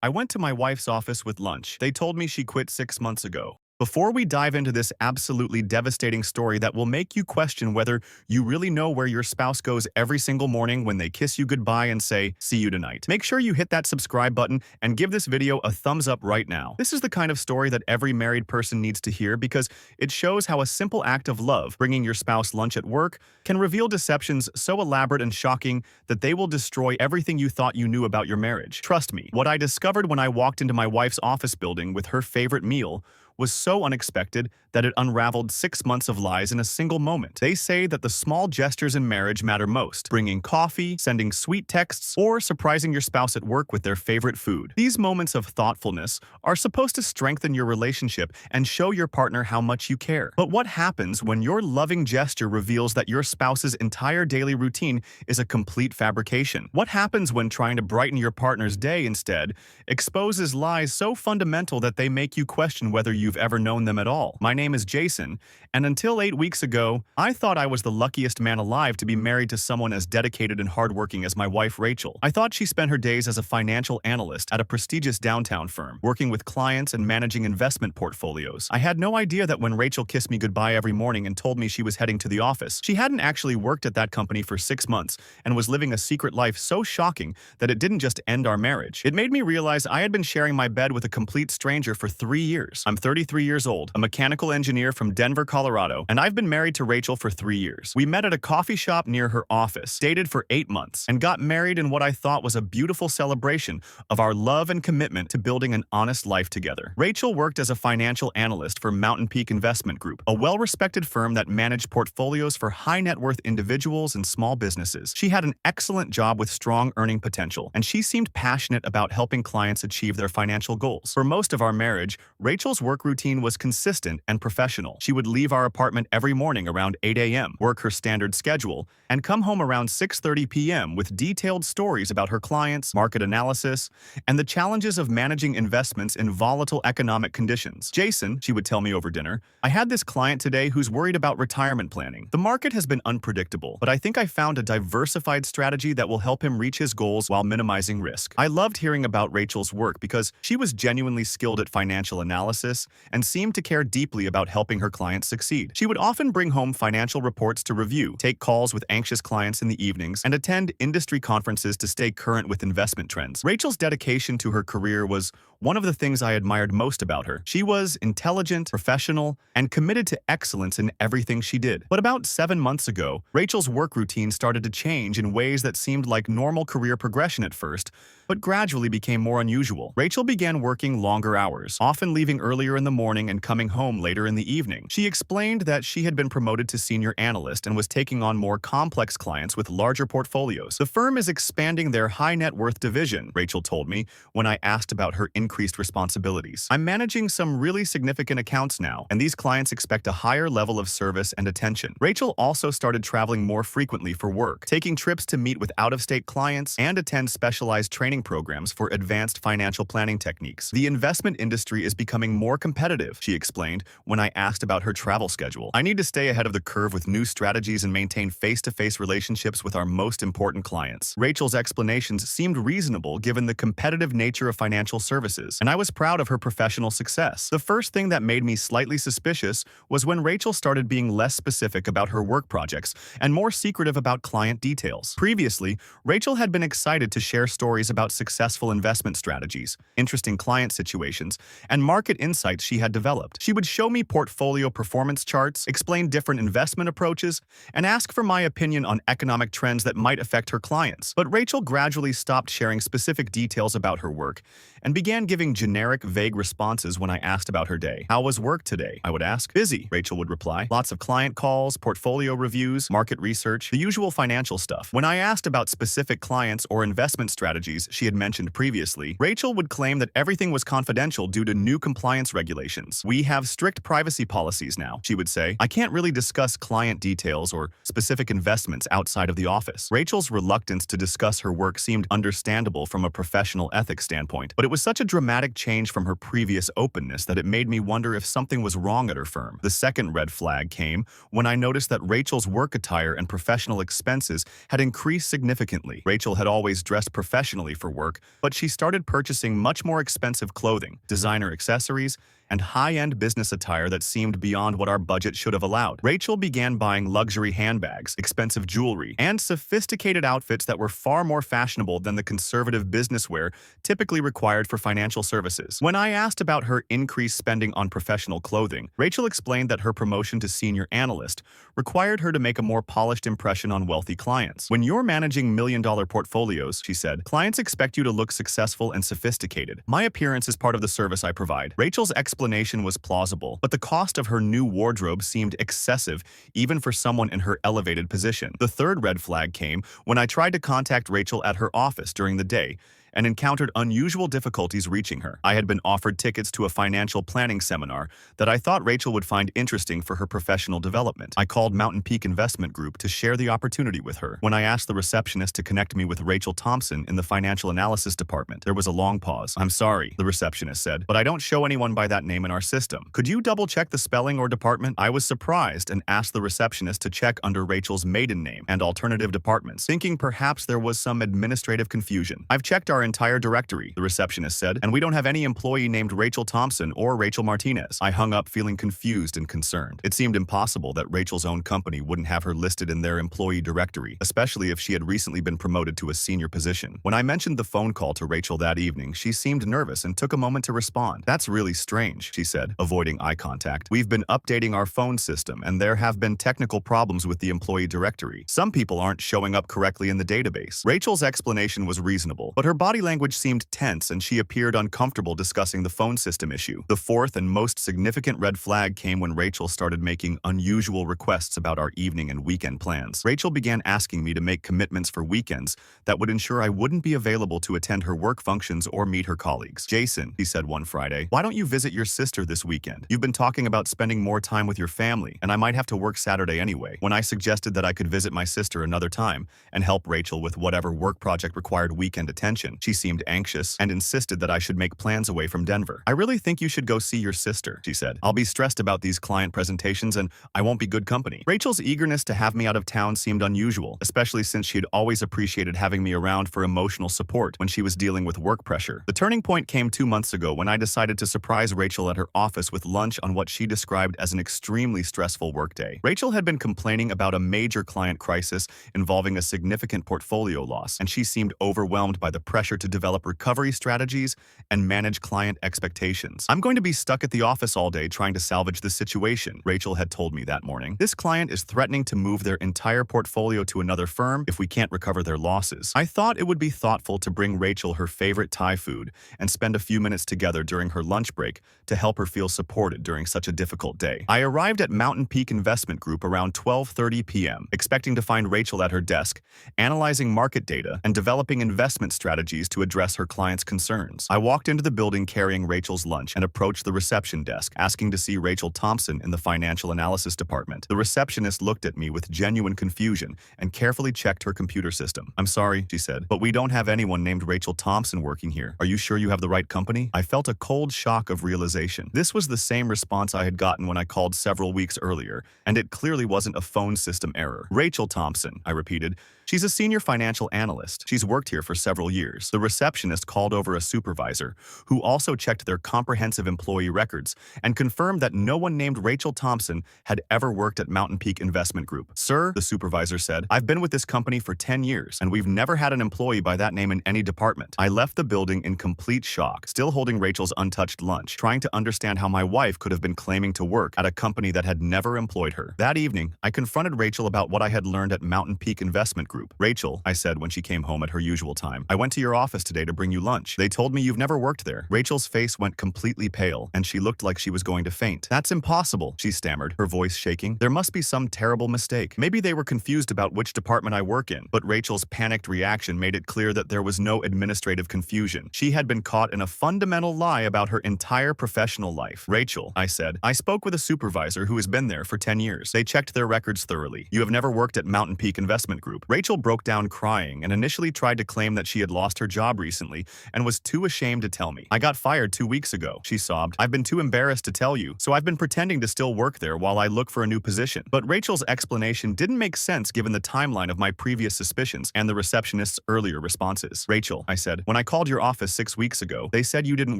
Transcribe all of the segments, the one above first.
I went to my wife's office with lunch. They told me she quit 6 months ago. Before we dive into this absolutely devastating story that will make you question whether you really know where your spouse goes every single morning when they kiss you goodbye and say, "See you tonight," make sure you hit that subscribe button and give this video a thumbs up right now. This is the kind of story that every married person needs to hear because it shows how a simple act of love, bringing your spouse lunch at work, can reveal deceptions so elaborate and shocking that they will destroy everything you thought you knew about your marriage. Trust me, what I discovered when I walked into my wife's office building with her favorite meal was so unexpected that it unraveled 6 months of lies in a single moment. They say that the small gestures in marriage matter most: bringing coffee, sending sweet texts, or surprising your spouse at work with their favorite food. These moments of thoughtfulness are supposed to strengthen your relationship and show your partner how much you care. But what happens when your loving gesture reveals that your spouse's entire daily routine is a complete fabrication? What happens when trying to brighten your partner's day instead exposes lies so fundamental that they make you question whether you've ever known them at all? My name is Jason, and until 8 weeks ago, I thought I was the luckiest man alive to be married to someone as dedicated and hardworking as my wife Rachel. I thought she spent her days as a financial analyst at a prestigious downtown firm, working with clients and managing investment portfolios. I had no idea that when Rachel kissed me goodbye every morning and told me she was heading to the office, she hadn't actually worked at that company for 6 months and was living a secret life so shocking that it didn't just end our marriage. It made me realize I had been sharing my bed with a complete stranger for 3 years. I'm 33 years old, a mechanical engineer from Denver, Colorado, and I've been married to Rachel for 3 years. We met at a coffee shop near her office, dated for 8 months, and got married in what I thought was a beautiful celebration of our love and commitment to building an honest life together. Rachel worked as a financial analyst for Mountain Peak Investment Group, a well-respected firm that managed portfolios for high-net-worth individuals and small businesses. She had an excellent job with strong earning potential, and she seemed passionate about helping clients achieve their financial goals. For most of our marriage, Rachel's work routine was consistent and professional. She would leave our apartment every morning around 8 a.m., work her standard schedule, and come home around 6:30 p.m. with detailed stories about her clients, market analysis, and the challenges of managing investments in volatile economic conditions. "Jason," she would tell me over dinner, "I had this client today who's worried about retirement planning. The market has been unpredictable, but I think I found a diversified strategy that will help him reach his goals while minimizing risk." I loved hearing about Rachel's work because she was genuinely skilled at financial analysis and seemed to care deeply about helping her clients succeed. She would often bring home financial reports to review, take calls with anxious clients in the evenings, and attend industry conferences to stay current with investment trends. Rachel's dedication to her career was one of the things I admired most about her. She was intelligent, professional, and committed to excellence in everything she did. But about 7 months ago, Rachel's work routine started to change in ways that seemed like normal career progression at first, but gradually became more unusual. Rachel began working longer hours, often leaving earlier in the morning and coming home later in the evening. She explained that she had been promoted to senior analyst and was taking on more complex clients with larger portfolios. "The firm is expanding their high net worth division," Rachel told me when I asked about her increased responsibilities. "I'm managing some really significant accounts now, and these clients expect a higher level of service and attention." Rachel also started traveling more frequently for work, taking trips to meet with out-of-state clients and attend specialized training programs for advanced financial planning techniques. "The investment industry is becoming more competitive," she explained when I asked about her travel schedule. "I need to stay ahead of the curve with new strategies and maintain face-to-face relationships with our most important clients." Rachel's explanations seemed reasonable given the competitive nature of financial services, and I was proud of her professional success. The first thing that made me slightly suspicious was when Rachel started being less specific about her work projects and more secretive about client details. Previously, Rachel had been excited to share stories about successful investment strategies, interesting client situations, and market insights she had developed. She would show me portfolio performance charts, explain different investment approaches, and ask for my opinion on economic trends that might affect her clients. But Rachel gradually stopped sharing specific details about her work and began giving generic, vague responses when I asked about her day. "How was work today?" I would ask. "Busy," Rachel would reply. "Lots of client calls, portfolio reviews, market research, the usual financial stuff." When I asked about specific clients or investment strategies she had mentioned previously, Rachel would claim that everything was confidential due to new compliance regulations. "We have strict privacy policies now," she would say. "I can't really discuss client details or specific investments outside of the office." Rachel's reluctance to discuss her work seemed understandable from a professional ethics standpoint, but it was such a dramatic change from her previous openness that it made me wonder if something was wrong at her firm. The second red flag came when I noticed that Rachel's work attire and professional expenses had increased significantly. Rachel had always dressed professionally for work, but she started purchasing much more expensive clothing, designer accessories, and high-end business attire that seemed beyond what our budget should have allowed. Rachel began buying luxury handbags, expensive jewelry, and sophisticated outfits that were far more fashionable than the conservative business wear typically required for financial services. When I asked about her increased spending on professional clothing, Rachel explained that her promotion to senior analyst required her to make a more polished impression on wealthy clients. When you're managing million-dollar portfolios, she said, clients expect you to look successful and sophisticated. My appearance is part of the service I provide. Rachel's explanation was plausible, but the cost of her new wardrobe seemed excessive even for someone in her elevated position. The third red flag came when I tried to contact Rachel at her office during the day and encountered unusual difficulties reaching her. I had been offered tickets to a financial planning seminar that I thought Rachel would find interesting for her professional development. I called Mountain Peak Investment Group to share the opportunity with her. When I asked the receptionist to connect me with Rachel Thompson in the financial analysis department, there was a long pause. I'm sorry, the receptionist said, but I don't show anyone by that name in our system. Could you double-check the spelling or department? I was surprised and asked the receptionist to check under Rachel's maiden name and alternative departments, thinking perhaps there was some administrative confusion. I've checked our entire directory, the receptionist said, and we don't have any employee named Rachel Thompson or Rachel Martinez. I hung up feeling confused and concerned. It seemed impossible that Rachel's own company wouldn't have her listed in their employee directory, especially if she had recently been promoted to a senior position. When I mentioned the phone call to Rachel that evening, she seemed nervous and took a moment to respond. That's really strange, she said, avoiding eye contact. We've been updating our phone system, and there have been technical problems with the employee directory. Some people aren't showing up correctly in the database. Rachel's explanation was reasonable, but her body language seemed tense and she appeared uncomfortable discussing the phone system issue. The fourth and most significant red flag came when Rachel started making unusual requests about our evening and weekend plans. Rachel began asking me to make commitments for weekends that would ensure I wouldn't be available to attend her work functions or meet her colleagues. Jason, he said one Friday, why don't you visit your sister this weekend? You've been talking about spending more time with your family, and I might have to work Saturday anyway. When I suggested that I could visit my sister another time and help Rachel with whatever work project required weekend attention, she seemed anxious and insisted that I should make plans away from Denver. I really think you should go see your sister, she said. I'll be stressed about these client presentations and I won't be good company. Rachel's eagerness to have me out of town seemed unusual, especially since she had always appreciated having me around for emotional support when she was dealing with work pressure. The turning point came 2 months ago when I decided to surprise Rachel at her office with lunch on what she described as an extremely stressful workday. Rachel had been complaining about a major client crisis involving a significant portfolio loss, and she seemed overwhelmed by the pressure to develop recovery strategies and manage client expectations. I'm going to be stuck at the office all day trying to salvage the situation, Rachel had told me that morning. This client is threatening to move their entire portfolio to another firm if we can't recover their losses. I thought it would be thoughtful to bring Rachel her favorite Thai food and spend a few minutes together during her lunch break to help her feel supported during such a difficult day. I arrived at Mountain Peak Investment Group around 12:30 p.m., expecting to find Rachel at her desk, analyzing market data and developing investment strategies to address her clients' concerns. I walked into the building carrying Rachel's lunch and approached the reception desk, asking to see Rachel Thompson in the financial analysis department. The receptionist looked at me with genuine confusion and carefully checked her computer system. I'm sorry, she said, but we don't have anyone named Rachel Thompson working here. Are you sure you have the right company? I felt a cold shock of realization. This was the same response I had gotten when I called several weeks earlier, and it clearly wasn't a phone system error. Rachel Thompson, I repeated. She's a senior financial analyst. She's worked here for several years. The receptionist called over a supervisor, who also checked their comprehensive employee records and confirmed that no one named Rachel Thompson had ever worked at Mountain Peak Investment Group. Sir, the supervisor said, I've been with this company for 10 years, and we've never had an employee by that name in any department. I left the building in complete shock, still holding Rachel's untouched lunch, trying to understand how my wife could have been claiming to work at a company that had never employed her. That evening, I confronted Rachel about what I had learned at Mountain Peak Investment Group. Rachel, I said when she came home at her usual time, I went to your office today to bring you lunch. They told me you've never worked there. Rachel's face went completely pale, and she looked like she was going to faint. That's impossible, she stammered, her voice shaking. There must be some terrible mistake. Maybe they were confused about which department I work in. But Rachel's panicked reaction made it clear that there was no administrative confusion. She had been caught in a fundamental lie about her entire professional life. Rachel, I said, I spoke with a supervisor who has been there for 10 years. They checked their records thoroughly. You have never worked at Mountain Peak Investment Group. Rachel Rachel broke down crying and initially tried to claim that she had lost her job recently and was too ashamed to tell me. "I got fired 2 weeks ago," she sobbed. "I've been too embarrassed to tell you, so I've been pretending to still work there while I look for a new position." But Rachel's explanation didn't make sense given the timeline of my previous suspicions and the receptionist's earlier responses. "Rachel," I said, "when I called your office 6 weeks ago, they said you didn't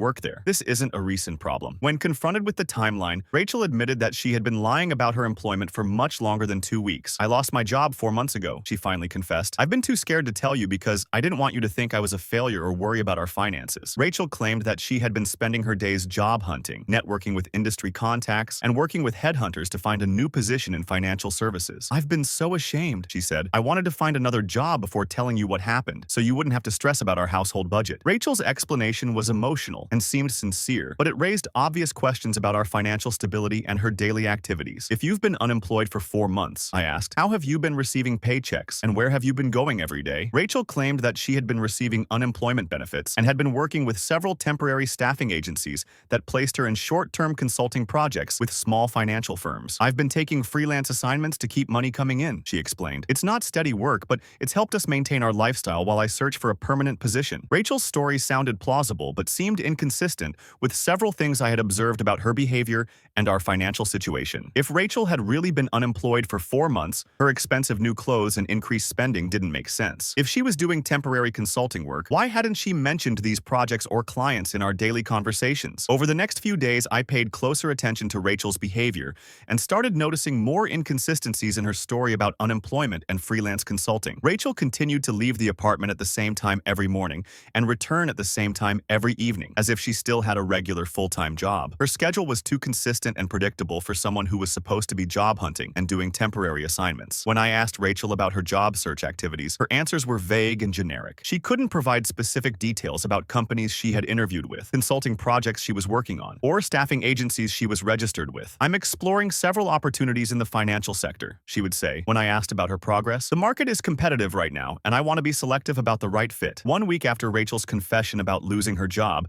work there. This isn't a recent problem." When confronted with the timeline, Rachel admitted that she had been lying about her employment for much longer than 2 weeks. "I lost my job 4 months ago," she finally confessed. "I've been too scared to tell you because I didn't want you to think I was a failure or worry about our finances." Rachel claimed that she had been spending her days job hunting, networking with industry contacts, and working with headhunters to find a new position in financial services. "I've been so ashamed," she said. "I wanted to find another job before telling you what happened, so you wouldn't have to stress about our household budget." Rachel's explanation was emotional and seemed sincere, but it raised obvious questions about our financial stability and her daily activities. "If you've been unemployed for 4 months," I asked, "how have you been receiving paychecks, and where have you been going every day?" Rachel claimed that she had been receiving unemployment benefits and had been working with several temporary staffing agencies that placed her in short-term consulting projects with small financial firms. "I've been taking freelance assignments to keep money coming in," she explained. "It's not steady work, but it's helped us maintain our lifestyle while I search for a permanent position." Rachel's story sounded plausible but seemed inconsistent with several things I had observed about her behavior and our financial situation. If Rachel had really been unemployed for 4 months, her expensive new clothes and increased spending didn't make sense. If she was doing temporary consulting work, why hadn't she mentioned these projects or clients in our daily conversations? Over the next few days, I paid closer attention to Rachel's behavior and started noticing more inconsistencies in her story about unemployment and freelance consulting. Rachel continued to leave the apartment at the same time every morning and return at the same time every evening, as if she still had a regular full-time job. Her schedule was too consistent and predictable for someone who was supposed to be job hunting and doing temporary assignments. When I asked Rachel about her job search activities, her answers were vague and generic. She couldn't provide specific details about companies she had interviewed with, consulting projects she was working on, or staffing agencies she was registered with. "I'm exploring several opportunities in the financial sector," she would say when I asked about her progress. "The market is competitive right now, and I want to be selective about the right fit." 1 week after Rachel's confession about losing her job,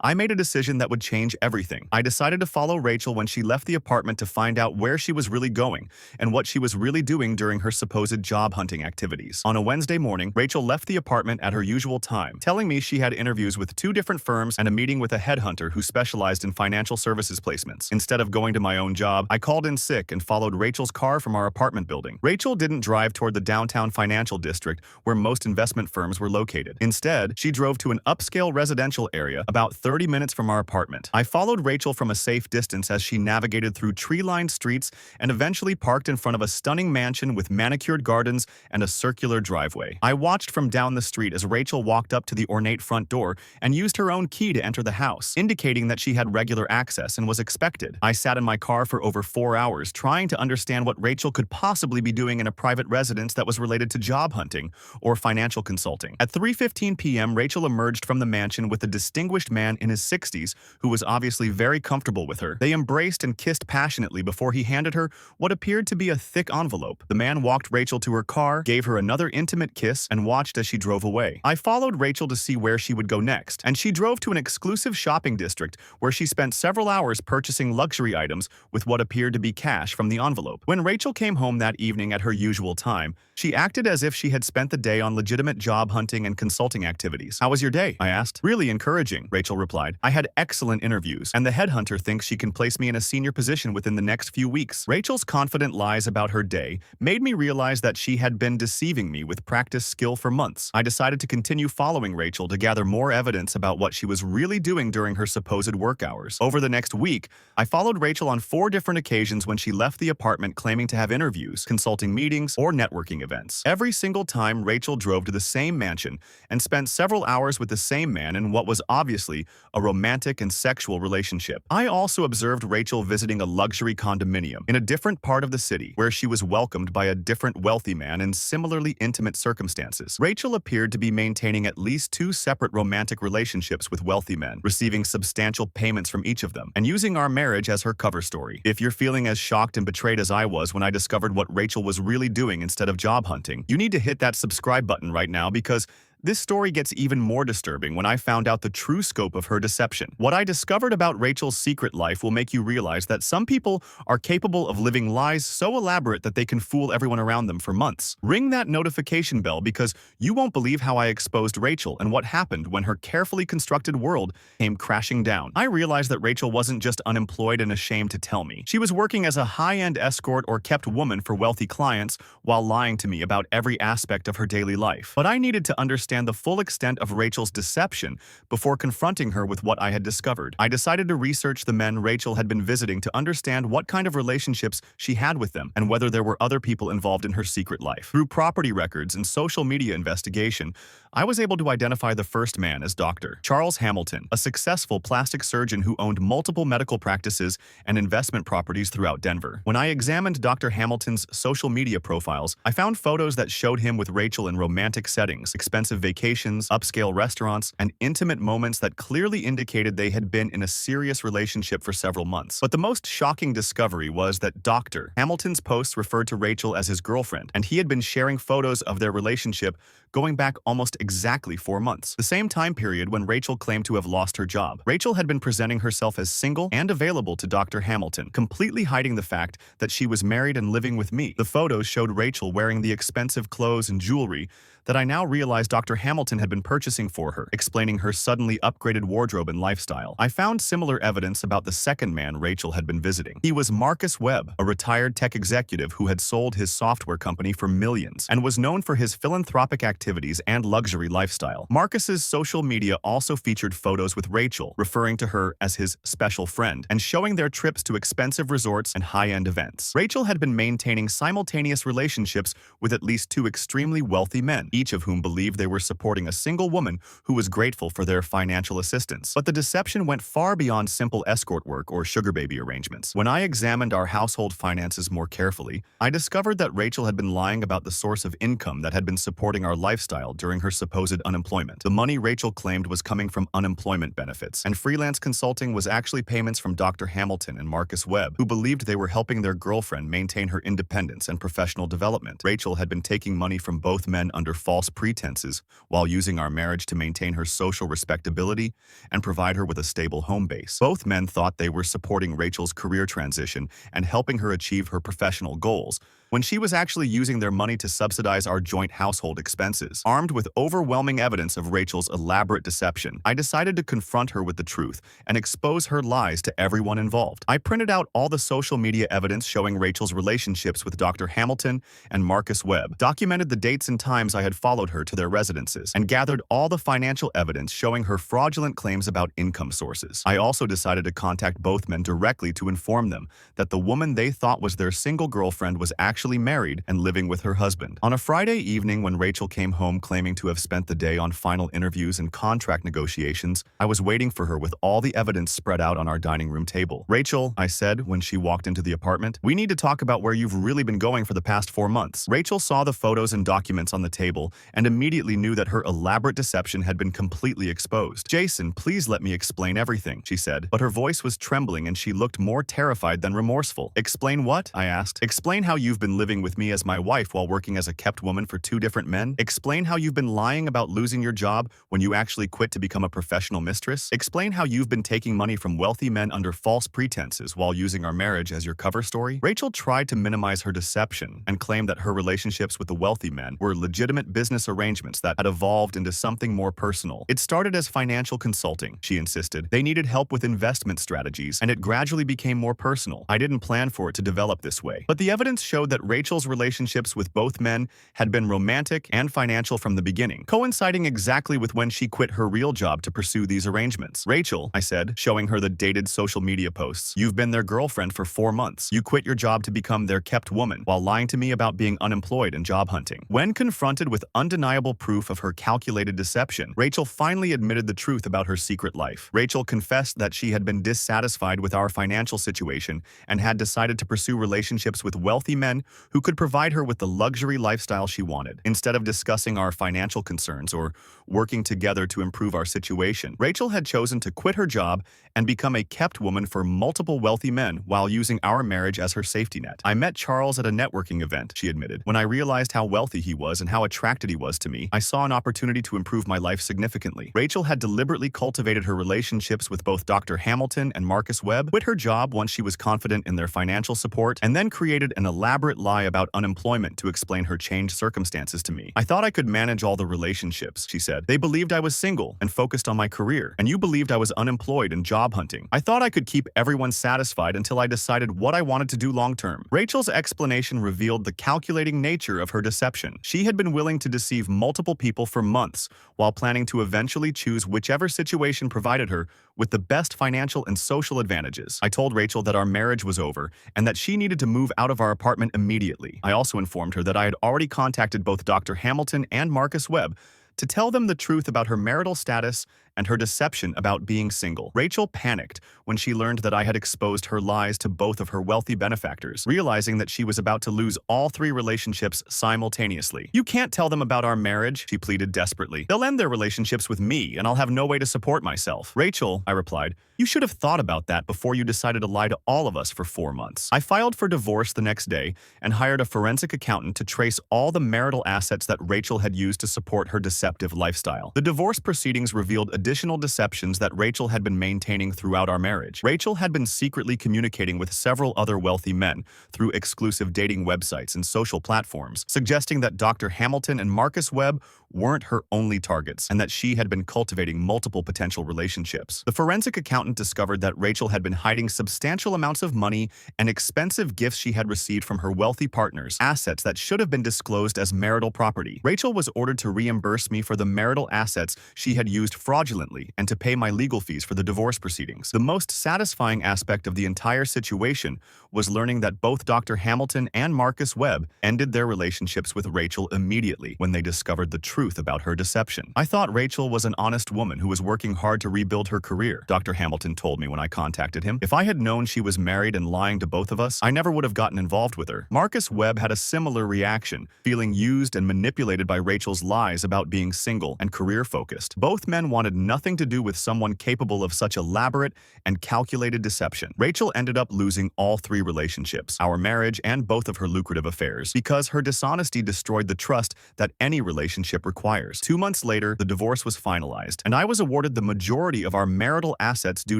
I made a decision that would change everything. I decided to follow Rachel when she left the apartment to find out where she was really going and what she was really doing during her supposed job hunting activities. On a Wednesday morning, Rachel left the apartment at her usual time, telling me she had interviews with 2 different firms and a meeting with a headhunter who specialized in financial services placements. Instead of going to my own job, I called in sick and followed Rachel's car from our apartment building. Rachel didn't drive toward the downtown financial district where most investment firms were located. Instead, she drove to an upscale residential area about 30 minutes from our apartment. I followed Rachel from a safe distance as she navigated through tree-lined streets and eventually parked in front of a stunning mansion with manicured gardens and a circular driveway. I watched from down the street as Rachel walked up to the ornate front door and used her own key to enter the house, indicating that she had regular access and was expected. I sat in my car for over 4 hours trying to understand what Rachel could possibly be doing in a private residence that was related to job hunting or financial consulting. At 3:15 p.m., Rachel emerged from the mansion with a distinguished man in his 60s who was obviously very comfortable with her. They embraced and kissed passionately before he handed her what appeared to be a thick envelope. The man walked Rachel to her car, gave her another intimate kiss, and watched as she drove away. I followed Rachel to see where she would go next, and she drove to an exclusive shopping district where she spent several hours purchasing luxury items with what appeared to be cash from the envelope. When Rachel came home that evening at her usual time, she acted as if she had spent the day on legitimate job hunting and consulting activities. "How was your day?" I asked. "Really encouraging," Rachel replied. "I had excellent interviews, and the headhunter thinks she can place me in a senior position within the next few weeks." Rachel's confident lies about her day made me realize that she had been deceiving me with practice skill for months. I decided to continue following Rachel to gather more evidence about what she was really doing during her supposed work hours. Over the next week, I followed Rachel on 4 different occasions when she left the apartment claiming to have interviews, consulting meetings, or networking events. Every single time, Rachel drove to the same mansion and spent several hours with the same man in what was obviously a romantic and sexual relationship. I also observed Rachel visiting a luxury condominium in a different part of the city where she was welcomed by a different wealthy man in similarly intimate circumstances. Rachel appeared to be maintaining at least 2 separate romantic relationships with wealthy men, receiving substantial payments from each of them, and using our marriage as her cover story. If you're feeling as shocked and betrayed as I was when I discovered what Rachel was really doing instead of job hunting, you need to hit that subscribe button right now because This story gets even more disturbing when I found out the true scope of her deception. What I discovered about Rachel's secret life will make you realize that some people are capable of living lies so elaborate that they can fool everyone around them for months. Ring that notification bell because you won't believe how I exposed Rachel and what happened when her carefully constructed world came crashing down. I realized that Rachel wasn't just unemployed and ashamed to tell me. She was working as a high-end escort or kept woman for wealthy clients while lying to me about every aspect of her daily life. But I needed to understand the full extent of Rachel's deception before confronting her with what I had discovered. I decided to research the men Rachel had been visiting to understand what kind of relationships she had with them and whether there were other people involved in her secret life. Through property records and social media investigation, I was able to identify the first man as Dr. Charles Hamilton, a successful plastic surgeon who owned multiple medical practices and investment properties throughout Denver. When I examined Dr. Hamilton's social media profiles, I found photos that showed him with Rachel in romantic settings, expensive vacations, upscale restaurants, and intimate moments that clearly indicated they had been in a serious relationship for several months. But the most shocking discovery was that Dr. Hamilton's posts referred to Rachel as his girlfriend, and he had been sharing photos of their relationship going back almost exactly 4 months, the same time period when Rachel claimed to have lost her job. Rachel had been presenting herself as single and available to Dr. Hamilton, completely hiding the fact that she was married and living with me. The photos showed Rachel wearing the expensive clothes and jewelry that I now realized Dr. Hamilton had been purchasing for her, explaining her suddenly upgraded wardrobe and lifestyle. I found similar evidence about the second man Rachel had been visiting. He was Marcus Webb, a retired tech executive who had sold his software company for millions and was known for his philanthropic activities and luxury lifestyle. Marcus's social media also featured photos with Rachel, referring to her as his special friend and showing their trips to expensive resorts and high-end events. Rachel had been maintaining simultaneous relationships with at least 2 extremely wealthy men, each of whom believed they were supporting a single woman who was grateful for their financial assistance. But the deception went far beyond simple escort work or sugar baby arrangements. When I examined our household finances more carefully, I discovered that Rachel had been lying about the source of income that had been supporting our lifestyle during her supposed unemployment. The money Rachel claimed was coming from unemployment benefits, and freelance consulting was actually payments from Dr. Hamilton and Marcus Webb, who believed they were helping their girlfriend maintain her independence and professional development. Rachel had been taking money from both men under false pretenses while using our marriage to maintain her social respectability and provide her with a stable home base. Both men thought they were supporting Rachel's career transition and helping her achieve her professional goals, when she was actually using their money to subsidize our joint household expenses. Armed with overwhelming evidence of Rachel's elaborate deception, I decided to confront her with the truth and expose her lies to everyone involved. I printed out all the social media evidence showing Rachel's relationships with Dr. Hamilton and Marcus Webb, documented the dates and times I had followed her to their residences, and gathered all the financial evidence showing her fraudulent claims about income sources. I also decided to contact both men directly to inform them that the woman they thought was their single girlfriend was actually married and living with her husband. On a Friday evening when Rachel came home claiming to have spent the day on final interviews and contract negotiations, I was waiting for her with all the evidence spread out on our dining room table. "Rachel," I said when she walked into the apartment, "we need to talk about where you've really been going for the past 4 months." Rachel saw the photos and documents on the table and immediately knew that her elaborate deception had been completely exposed. "Jason, please let me explain everything," she said, but her voice was trembling and she looked more terrified than remorseful. "Explain what?" I asked. "Explain how you've been living with me as my wife while working as a kept woman for 2 different men? Explain how you've been lying about losing your job when you actually quit to become a professional mistress? Explain how you've been taking money from wealthy men under false pretenses while using our marriage as your cover story?" Rachel tried to minimize her deception and claimed that her relationships with the wealthy men were legitimate business arrangements that had evolved into something more personal. "It started as financial consulting," she insisted. "They needed help with investment strategies, and it gradually became more personal. I didn't plan for it to develop this way." But the evidence showed that Rachel's relationships with both men had been romantic and financial from the beginning, coinciding exactly with when she quit her real job to pursue these arrangements. "Rachel," I said, showing her the dated social media posts, "you've been their girlfriend for 4 months. You quit your job to become their kept woman while lying to me about being unemployed and job hunting." When confronted with undeniable proof of her calculated deception, Rachel finally admitted the truth about her secret life. Rachel confessed that she had been dissatisfied with our financial situation and had decided to pursue relationships with wealthy men who could provide her with the luxury lifestyle she wanted. Instead of discussing discussing our financial concerns or working together to improve our situation. Rachel had chosen to quit her job and become a kept woman for multiple wealthy men while using our marriage as her safety net. I met Charles at a networking event, she admitted. When I realized how wealthy he was and how attracted he was to me, I saw an opportunity to improve my life significantly. Rachel had deliberately cultivated her relationships with both Dr. Hamilton and Marcus Webb, quit her job once she was confident in their financial support, and then created an elaborate lie about unemployment to explain her changed circumstances to me. I thought I could manage all the relationships, she said. They believed I was single and focused on my career, and you believed I was unemployed and job hunting. I thought I could keep everyone satisfied until I decided what I wanted to do long term. Rachel's explanation revealed the calculating nature of her deception. She had been willing to deceive multiple people for months while planning to eventually choose whichever situation provided her with the best financial and social advantages. I told Rachel that our marriage was over and that she needed to move out of our apartment immediately. I also informed her that I had already contacted both Dr. Hamilton and Marcus Webb to tell them the truth about her marital status and her deception about being single. Rachel panicked when she learned that I had exposed her lies to both of her wealthy benefactors, realizing that she was about to lose all 3 relationships simultaneously. "You can't tell them about our marriage," she pleaded desperately. "They'll end their relationships with me, and I'll have no way to support myself." "Rachel," I replied, "you should have thought about that before you decided to lie to all of us for 4 months." I filed for divorce the next day and hired a forensic accountant to trace all the marital assets that Rachel had used to support her deceptive lifestyle. The divorce proceedings revealed additional deceptions that Rachel had been maintaining throughout our marriage. Rachel had been secretly communicating with several other wealthy men through exclusive dating websites and social platforms, suggesting that Dr. Hamilton and Marcus Webb weren't her only targets and that she had been cultivating multiple potential relationships. The forensic accountant discovered that Rachel had been hiding substantial amounts of money and expensive gifts she had received from her wealthy partners, assets that should have been disclosed as marital property. Rachel was ordered to reimburse me for the marital assets she had used fraudulently and to pay my legal fees for the divorce proceedings. The most satisfying aspect of the entire situation was learning that both Dr. Hamilton and Marcus Webb ended their relationships with Rachel immediately when they discovered the truth about her deception. "I thought Rachel was an honest woman who was working hard to rebuild her career," Dr. Hamilton told me when I contacted him. "If I had known she was married and lying to both of us, I never would have gotten involved with her." Marcus Webb had a similar reaction, feeling used and manipulated by Rachel's lies about being single and career-focused. Both men wanted nothing to do with someone capable of such elaborate and calculated deception. Rachel ended up losing all 3 relationships, our marriage and both of her lucrative affairs, because her dishonesty destroyed the trust that any relationship requires. 2 months later, the divorce was finalized, and I was awarded the majority of our marital assets due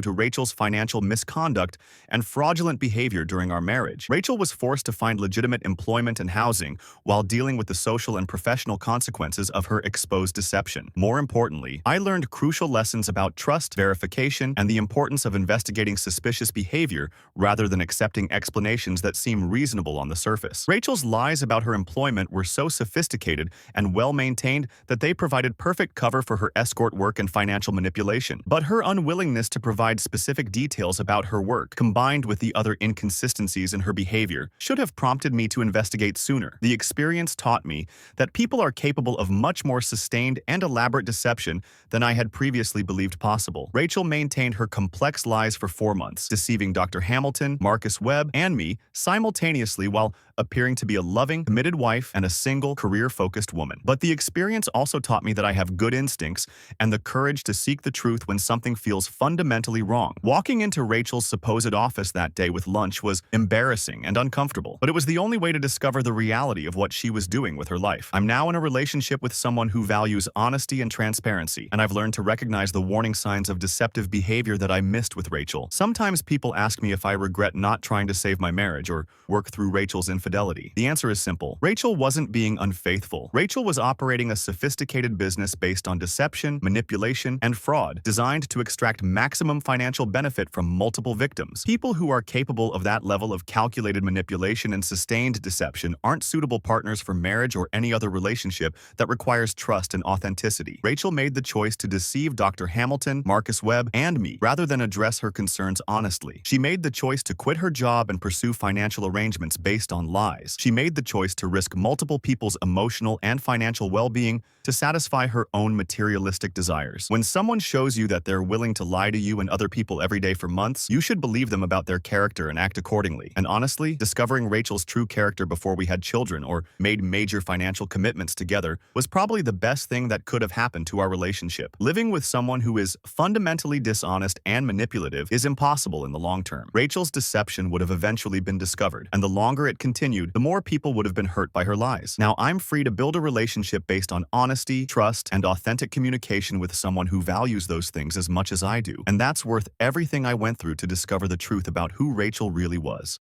to Rachel's financial misconduct and fraudulent behavior during our marriage. Rachel was forced to find legitimate employment and housing while dealing with the social and professional consequences of her exposed deception. More importantly, I learned crucial lessons about trust, verification, and the importance of investigating suspicious behavior rather than accepting explanations that seem reasonable on the surface. Rachel's lies about her employment were so sophisticated and well-maintained that they provided perfect cover for her escort work and financial manipulation. But her unwillingness to provide specific details about her work, combined with the other inconsistencies in her behavior, should have prompted me to investigate sooner. The experience taught me that people are capable of much more sustained and elaborate deception than I had previously believed possible. Rachel maintained her complex lies for 4 months, deceiving Dr. Hamilton, Marcus Webb, and me simultaneously while appearing to be a loving, committed wife and a single, career-focused woman. But the experience also taught me that I have good instincts and the courage to seek the truth when something feels fundamentally wrong. Walking into Rachel's supposed office that day with lunch was embarrassing and uncomfortable, but it was the only way to discover the reality of what she was doing with her life. I'm now in a relationship with someone who values honesty and transparency, and I've learned to recognize the warning signs of deceptive behavior that I missed with Rachel. Sometimes people ask me if I regret not trying to save my marriage or work through Rachel's infidelity. The answer is simple. Rachel wasn't being unfaithful. Rachel was operating a sophisticated business based on deception, manipulation, and fraud, designed to extract maximum financial benefit from multiple victims. People who are capable of that level of calculated manipulation and sustained deception aren't suitable partners for marriage or any other relationship that requires trust and authenticity. Rachel made the choice to deceive Dr. Hamilton, Marcus Webb, and me, rather than address her concerns honestly. She made the choice to quit her job and pursue financial arrangements based on lies. She made the choice to risk multiple people's emotional and financial well-being to satisfy her own materialistic desires. When someone shows you that they're willing to lie to you and other people every day for months, you should believe them about their character and act accordingly. And honestly, discovering Rachel's true character before we had children or made major financial commitments together was probably the best thing that could have happened to our relationship. Living with someone who is fundamentally dishonest and manipulative is impossible in the long term. Rachel's deception would have eventually been discovered, and the longer it continued, the more people would have been hurt by her lies. Now, I'm free to build a relationship based on honesty, trust, and authentic communication with someone who values those things as much as I do. And that's worth everything I went through to discover the truth about who Rachel really was.